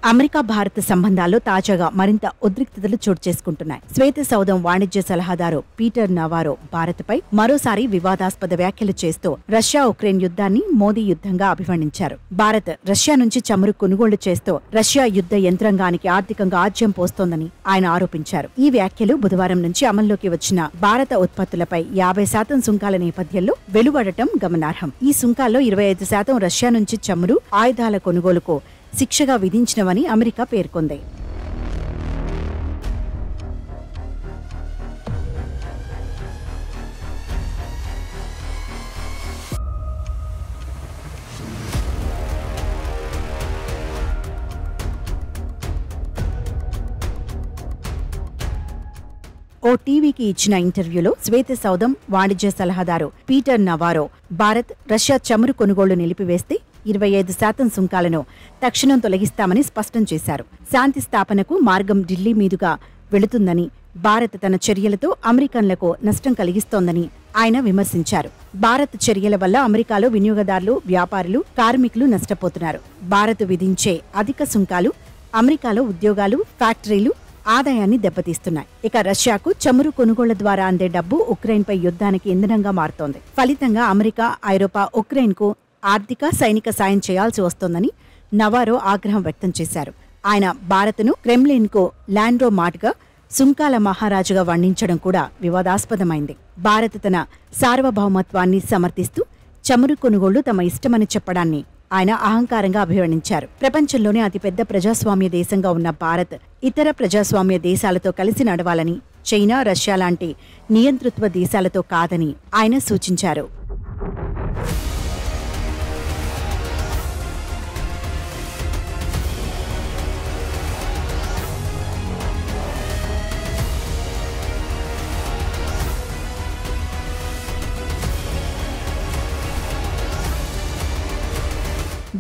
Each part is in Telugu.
అమెరికా భారత్ సంబంధాల్లో తాజాగా మరింత ఉద్రిక్తతలు చోటు చేసుకుంటున్నాయి. శ్వేత సౌధం వాణిజ్య సలహాదారు పీటర్ నవారో భారత్పై మరోసారి వివాదాస్పద వ్యాఖ్యలు చేస్తూ రష్యా ఉక్రెయిన్ యుద్ధాన్ని మోదీ యుద్ధంగా అభివర్ణించారు. భారత్ రష్యా నుంచి చమురు కొనుగోలు చేస్తూ రష్యా యుద్ధ యంత్రాంగానికి ఆర్థికంగా ఆజ్యం పోస్తోందని ఆయన ఆరోపించారు. ఈ వ్యాఖ్యలు బుధవారం నుంచి అమల్లోకి వచ్చిన భారత ఉత్పత్తులపై 50% సుంకాల నేపథ్యంలో వెలువడటం గమనార్హం. ఈ సుంకాల్లో 25% రష్యా నుంచి చమురు, ఆయుధాల కొనుగోలుకు శిక్షగా విధించినవని అమెరికా పేర్కొంది. ఓ టీవీకి ఇచ్చిన ఇంటర్వ్యూలో శ్వేత సౌధం వాణిజ్య సలహాదారు పీటర్ నవారో భారత్ రష్యా చమురు కొనుగోళ్లు నిలిపివేస్తే 25% సుంకాలను తక్షణం తొలగిస్తామని స్పష్టం చేశారు. శాంతి స్థాపనకు మార్గం ఢిల్లీ మీదుగా వెళుతుందని, భారత్ తన చర్యలతో అమెరికన్లకు నష్టం కలిగిస్తోందని ఆయన విమర్శించారు. భారత్ చర్యల వల్ల అమెరికాలో వినియోగదారులు, వ్యాపారులు, కార్మికులు నష్టపోతున్నారు. భారత్ విధించే అధిక సుంకాలు అమెరికాలో ఉద్యోగాలు, ఫ్యాక్టరీలు, ఆదాయాన్ని దెబ్బతీస్తున్నాయి. ఇక రష్యాకు చమురు కొనుగోళ్ల ద్వారా అందే డబ్బు ఉక్రెయిన్పై యుద్ధానికి ఇంధనంగా మారుతోంది. ఫలితంగా అమెరికా, ఐరోపా ఉక్రెయిన్కు ఆర్థిక, సైనిక సాయం చేయాల్సి వస్తోందని నవారో ఆగ్రహం వ్యక్తం చేశారు. ఆయన భారత్ను క్రెమ్లిన్కు ల్యాండ్రో మాట్గా సుంకాల మహారాజుగా వర్ణించడం కూడా వివాదాస్పదమైంది. భారత్ తన సార్వభౌమత్వాన్ని సమర్థిస్తూ చమురు కొనుగోళ్లు తమ ఇష్టమని చెప్పడాన్ని ఆయన అహంకారంగా అభివర్ణించారు. ప్రపంచంలోనే అతిపెద్ద ప్రజాస్వామ్య దేశంగా ఉన్న భారత్ ఇతర ప్రజాస్వామ్య దేశాలతో కలిసి నడవాలని, చైనా, రష్యా లాంటి నియంతృత్వ దేశాలతో కాదని ఆయన సూచించారు.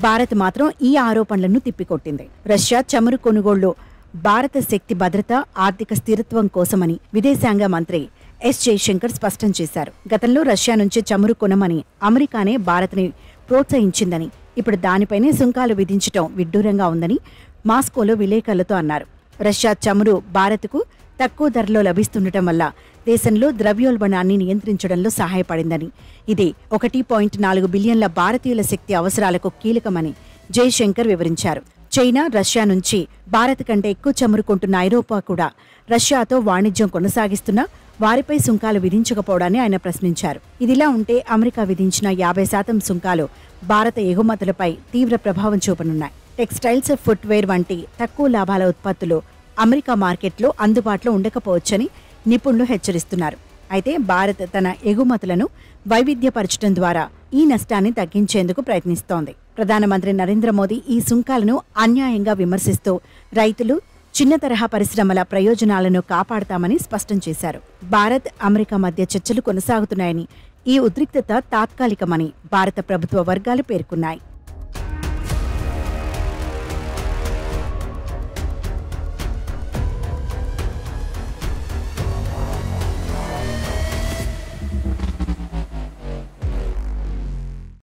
భారత్ మాత్రం ఈ ఆరోపణలను తిప్పికొట్టింది. రష్యా చమురు కొనుగోళ్లు భారత శక్తి భద్రత, ఆర్థిక స్థిరత్వం కోసమని విదేశాంగ మంత్రి ఎస్ జయశంకర్ స్పష్టం చేశారు. గతంలో రష్యా నుంచి చమురు కొనమని అమెరికానే భారత్ని ప్రోత్సహించిందని, ఇప్పుడు దానిపైనే సుంకాలు విధించటం విడ్డూరంగా ఉందని మాస్కోలో విలేకరులతో అన్నారు. రష్యా చమురు భారత్కు తక్కువ ధరలో లభిస్తుండటం వల్ల దేశంలో ద్రవ్యోల్బణాన్ని నియంత్రించడంలో సహాయపడిందని, ఇది 1.4 బిలియన్ల భారతీయుల శక్తి అవసరాలకు కీలకమని జయశంకర్ వివరించారు. చైనా, రష్యా నుంచి భారత్ కంటే ఎక్కువ చమురు కొంటున్న ఐరోపా కూడా రష్యాతో వాణిజ్యం కొనసాగిస్తున్నా వారిపై సుంకాలు విధించకపోవడాన్ని ఆయన ప్రశ్నించారు. ఇదిలా ఉంటే అమెరికా విధించిన 50% సుంకాలు భారత ఎగుమతులపై తీవ్ర ప్రభావం చూపనున్నాయి. టెక్స్టైల్స్, ఫుట్వేర్ వంటి తక్కువ లాభాల ఉత్పత్తులు అమెరికా మార్కెట్లో అందుబాటులో ఉండకపోవచ్చని నిపుణులు హెచ్చరిస్తున్నారు. అయితే భారత్ తన ఎగుమతులను వైవిధ్యపరచడం ద్వారా ఈ నష్టాన్ని తగ్గించేందుకు ప్రయత్నిస్తోంది. ప్రధానమంత్రి నరేంద్ర మోదీ ఈ సుంకాలను అన్యాయంగా విమర్శిస్తూ రైతులు, చిన్న తరహా పరిశ్రమల ప్రయోజనాలను కాపాడతామని స్పష్టం చేశారు. భారత్, అమెరికా మధ్య చర్చలు కొనసాగుతున్నాయని, ఈ ఉద్రిక్తత తాత్కాలికమని భారత ప్రభుత్వ వర్గాలు పేర్కొన్నాయి.